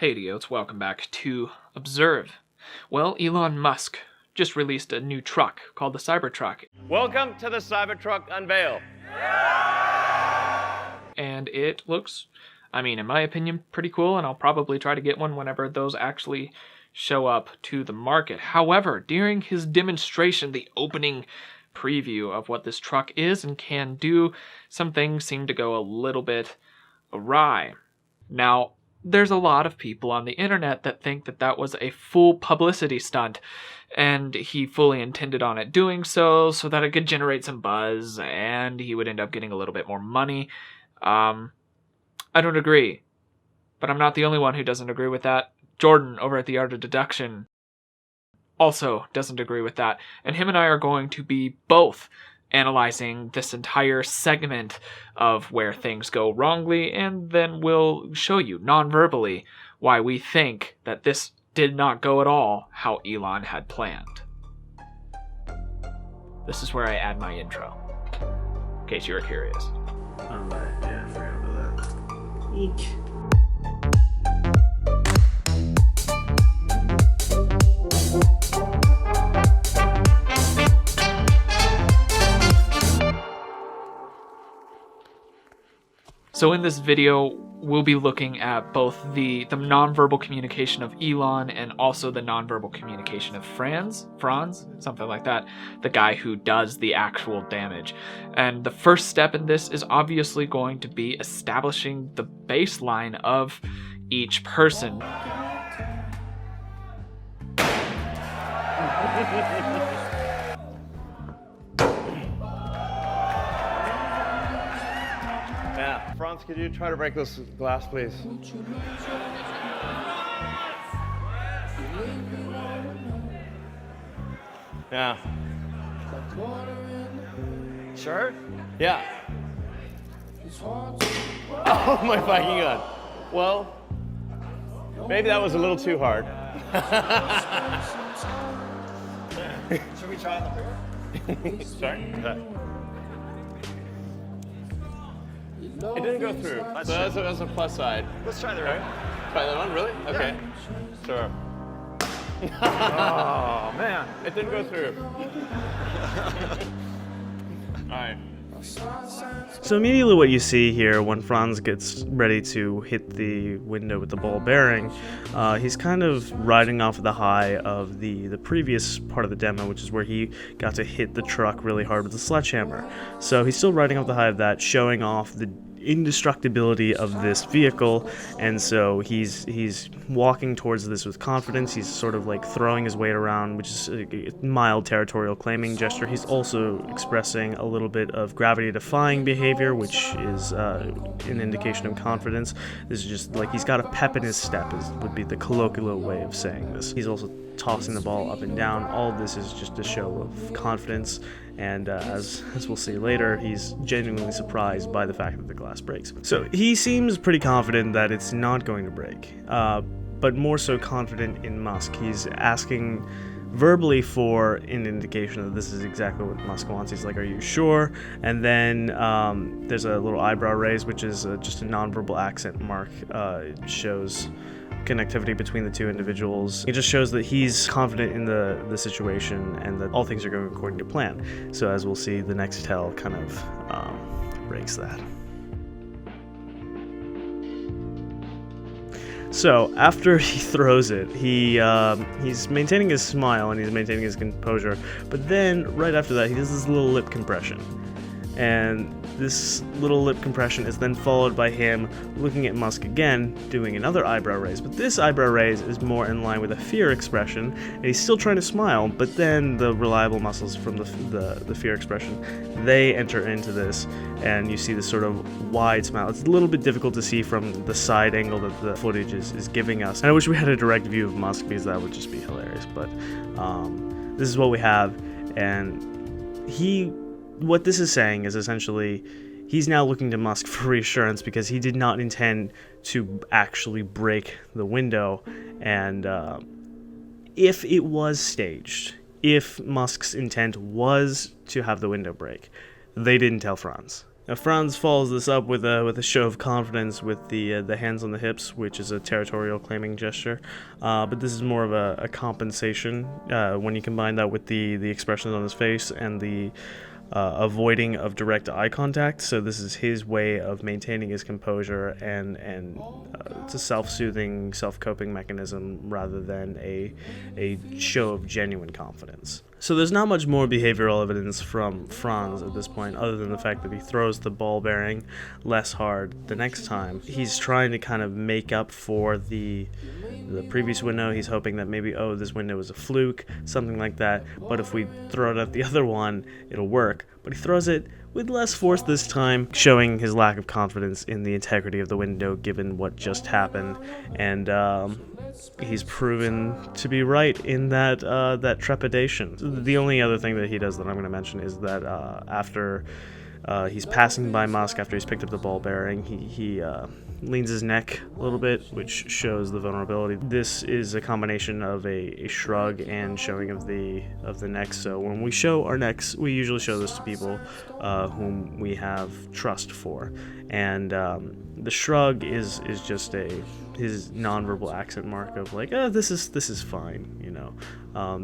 Hey idiots, welcome back to Observe. Well, Elon Musk just released a new truck called the Cybertruck. Welcome to the Cybertruck unveil. And it looks, in my opinion, pretty cool, and I'll probably try to get one whenever those actually show up to the market. However, during his demonstration, the opening preview of what this truck is and can do, some things seem to go a little bit awry. Now, there's a lot of people on the internet that think that that was a full publicity stunt, and he fully intended on it doing so that it could generate some buzz, and he would end up getting a little bit more money. I don't agree, but I'm not the only one who doesn't agree with that. Jordan over at The Art of Deduction also doesn't agree with that, and him and I are going to be both analyzing this entire segment of where things go wrongly, and then we'll show you non-verbally why we think that this did not go at all how Elon had planned. This is where I add my intro, in case you were curious. Alright, yeah, I forgot about that. Eek. So in this video, we'll be looking at both the nonverbal communication of Elon and also the nonverbal communication of Franz, something like that, the guy who does the actual damage. And the first step in this is obviously going to be establishing the baseline of each person. Yeah, Franz, could you try to break this glass, please? Yeah. Sure? Yeah. Oh my fucking god. Well, maybe that was a little too hard. Should we try on the mirror? Sorry? It didn't go through. So that's a plus side. Let's try the right. Try that one, really? Okay. Yeah. Sure. Oh man, it didn't go through. Alright. So immediately what you see here when Franz gets ready to hit the window with the ball bearing, he's kind of riding off the high of the previous part of the demo, which is where he got to hit the truck really hard with the sledgehammer. So he's still riding off the high of that, showing off the indestructibility of this vehicle, and so he's walking towards this with confidence. He's sort of like throwing his weight around, which is a mild territorial claiming gesture. He's also expressing a little bit of gravity-defying behavior, which is an indication of confidence. This is just like he's got a pep in his step, would be the colloquial way of saying this. He's also tossing the ball up and down. All of this is just a show of confidence, and as we'll see later, he's genuinely surprised by the fact that the glass breaks. So he seems pretty confident that it's not going to break, but more so confident in Musk. He's asking verbally for an indication that this is exactly what Musk wants. He's like, "Are you sure?" And then there's a little eyebrow raise, which is just a nonverbal accent mark. It shows connectivity between the two individuals. It just shows that he's confident in the situation and that all things are going according to plan. So as we'll see, the next tell kind of breaks that. So after he throws it, he's maintaining his smile and he's maintaining his composure, but then right after that he does this little lip compression. And this little lip compression is then followed by him looking at Musk again, doing another eyebrow raise. But this eyebrow raise is more in line with a fear expression, and he's still trying to smile, but then the reliable muscles from the fear expression, they enter into this, and you see this sort of wide smile. It's a little bit difficult to see from the side angle that the footage is giving us. And I wish we had a direct view of Musk, because that would just be hilarious. But this is what we have, and what this is saying is essentially he's now looking to Musk for reassurance, because he did not intend to actually break the window. And if it was staged, if Musk's intent was to have the window break, they didn't tell Franz. Now, Franz follows this up with a show of confidence with the hands on the hips, which is a territorial claiming gesture. But this is more of a compensation when you combine that with the expressions on his face and the avoiding of direct eye contact. So this is his way of maintaining his composure, and it's a self-soothing, self-coping mechanism rather than a show of genuine confidence. So there's not much more behavioral evidence from Franz at this point, other than the fact that he throws the ball bearing less hard the next time. He's trying to kind of make up for the previous window. He's hoping that maybe, this window was a fluke, something like that, but if we throw it at the other one, it'll work. But he throws it with less force this time, showing his lack of confidence in the integrity of the window given what just happened. And he's proven to be right in that trepidation. The only other thing that he does that I'm going to mention is that after he's passing by Musk, after he's picked up the ball bearing, he leans his neck a little bit, which shows the vulnerability. This is a combination of a shrug and showing of the neck. So when we show our necks, we usually show this to people whom we have trust for, and the shrug is just his nonverbal accent mark of like, this is fine, you know.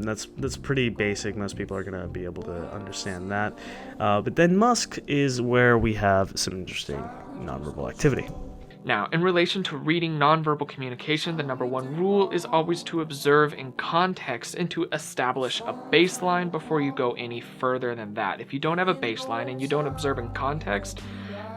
That's pretty basic. Most people are gonna be able to understand that. But then Musk is where we have some interesting nonverbal activity. Now, in relation to reading nonverbal communication, the number one rule is always to observe in context and to establish a baseline before you go any further than that. If you don't have a baseline and you don't observe in context,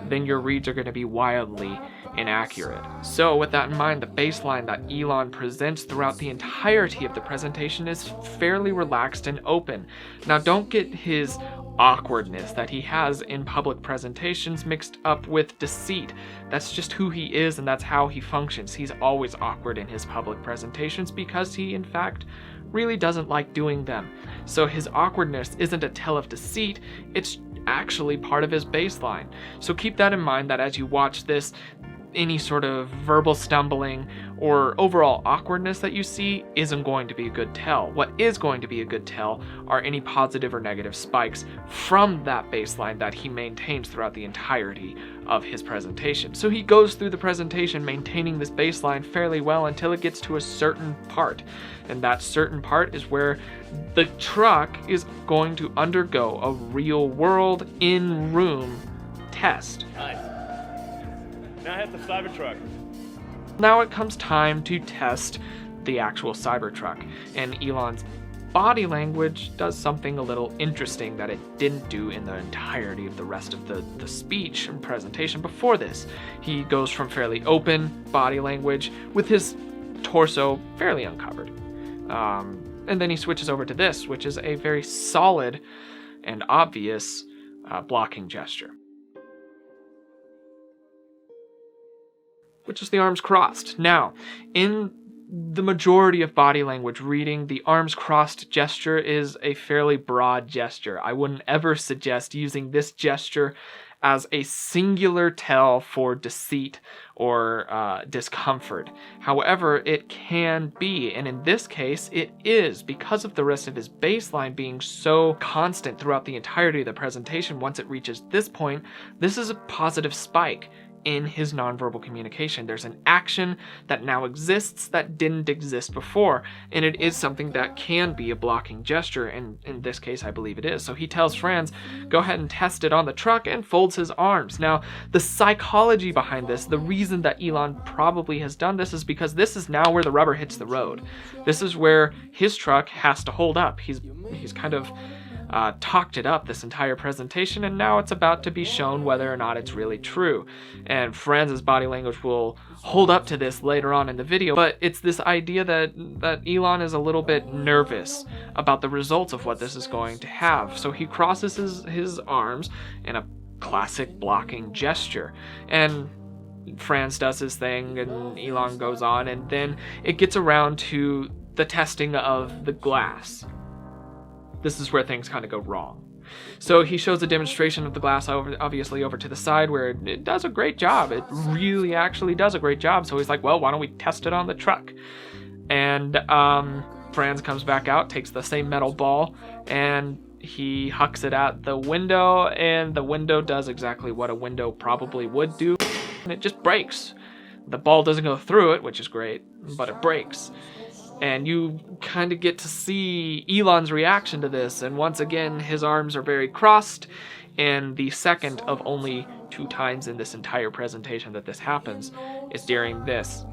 then your reads are going to be wildly inaccurate. So with that in mind, the baseline that Elon presents throughout the entirety of the presentation is fairly relaxed and open. Now, don't get his awkwardness that he has in public presentations mixed up with deceit. That's just who he is, and that's how he functions. He's always awkward in his public presentations because he, in fact, really doesn't like doing them. So his awkwardness isn't a tell of deceit, it's actually part of his baseline. So keep that in mind, that as you watch this, any sort of verbal stumbling or overall awkwardness that you see isn't going to be a good tell. What is going to be a good tell are any positive or negative spikes from that baseline that he maintains throughout the entirety of his presentation. So he goes through the presentation maintaining this baseline fairly well until it gets to a certain part. And that certain part is where the truck is going to undergo a real world in-room test. Nice. Now I have the Cybertruck. Now it comes time to test the actual Cybertruck, and Elon's body language does something a little interesting that it didn't do in the entirety of the rest of the speech and presentation before this. He goes from fairly open body language with his torso fairly uncovered. And then he switches over to this, which is a very solid and obvious blocking gesture, which is the arms crossed. Now, in the majority of body language reading, the arms crossed gesture is a fairly broad gesture. I wouldn't ever suggest using this gesture as a singular tell for deceit or discomfort. However, it can be, and in this case, it is, because of the rest of his baseline being so constant throughout the entirety of the presentation. Once it reaches this point, this is a positive spike in his nonverbal communication. There's an action that now exists that didn't exist before, and it is something that can be a blocking gesture, and in this case I believe it is. So he tells Franz, go ahead and test it on the truck, and folds his arms. Now, the psychology behind this, the reason that Elon probably has done this, is because this is now where the rubber hits the road. This is where his truck has to hold up. He's kind of talked it up this entire presentation, and now it's about to be shown whether or not it's really true. And Franz's body language will hold up to this later on in the video, but it's this idea that Elon is a little bit nervous about the results of what this is going to have. So he crosses his arms in a classic blocking gesture, and Franz does his thing, and Elon goes on, and then it gets around to the testing of the glass. This is where things kind of go wrong. So he shows a demonstration of the glass obviously over to the side, where it does a great job. It really actually does a great job. So he's like, well, why don't we test it on the truck? And Franz comes back out, takes the same metal ball, and he hucks it at the window, and the window does exactly what a window probably would do, and it just breaks. The ball doesn't go through it, which is great, but it breaks. And you kind of get to see Elon's reaction to this, and once again his arms are very crossed, and the second of only 2 times in this entire presentation that this happens is during this.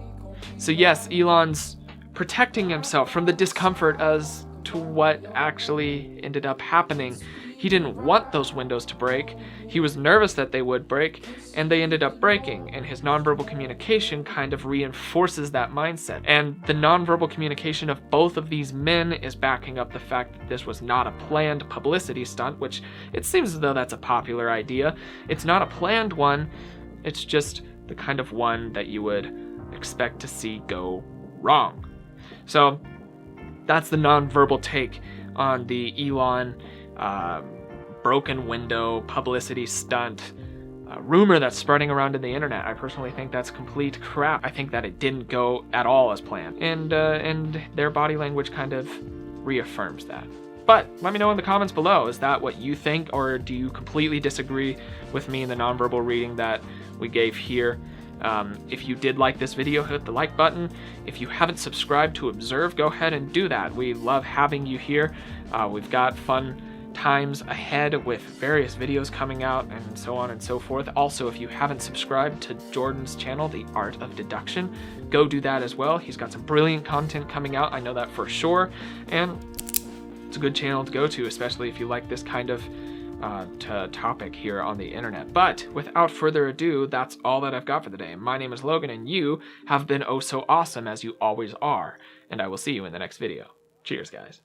So yes, Elon's protecting himself from the discomfort as to what actually ended up happening. He didn't want those windows to break. He was nervous that they would break, and they ended up breaking, and his nonverbal communication kind of reinforces that mindset. And the nonverbal communication of both of these men is backing up the fact that this was not a planned publicity stunt, which it seems as though that's a popular idea. It's not a planned one, it's just the kind of one that you would expect to see go wrong. So that's the nonverbal take on the Elon broken window publicity stunt rumor that's spreading around in the internet. I personally think that's complete crap. I think that it didn't go at all as planned, and their body language kind of reaffirms that. But let me know in the comments below, is that what you think, or do you completely disagree with me in the nonverbal reading that we gave here? If you did like this video, hit the like button. If you haven't subscribed to Observe, go ahead and do that. We love having you here. We've got fun times ahead with various videos coming out and so on and so forth. Also, if you haven't subscribed to Jordan's channel, The Art of Deduction, go do that as well. He's got some brilliant content coming out, I know that for sure, and it's a good channel to go to, especially if you like this kind of topic here on the internet. But without further ado, that's all that I've got for the day. My name is Logan, and you have been oh so awesome, as you always are, and I will see you in the next video. Cheers, guys.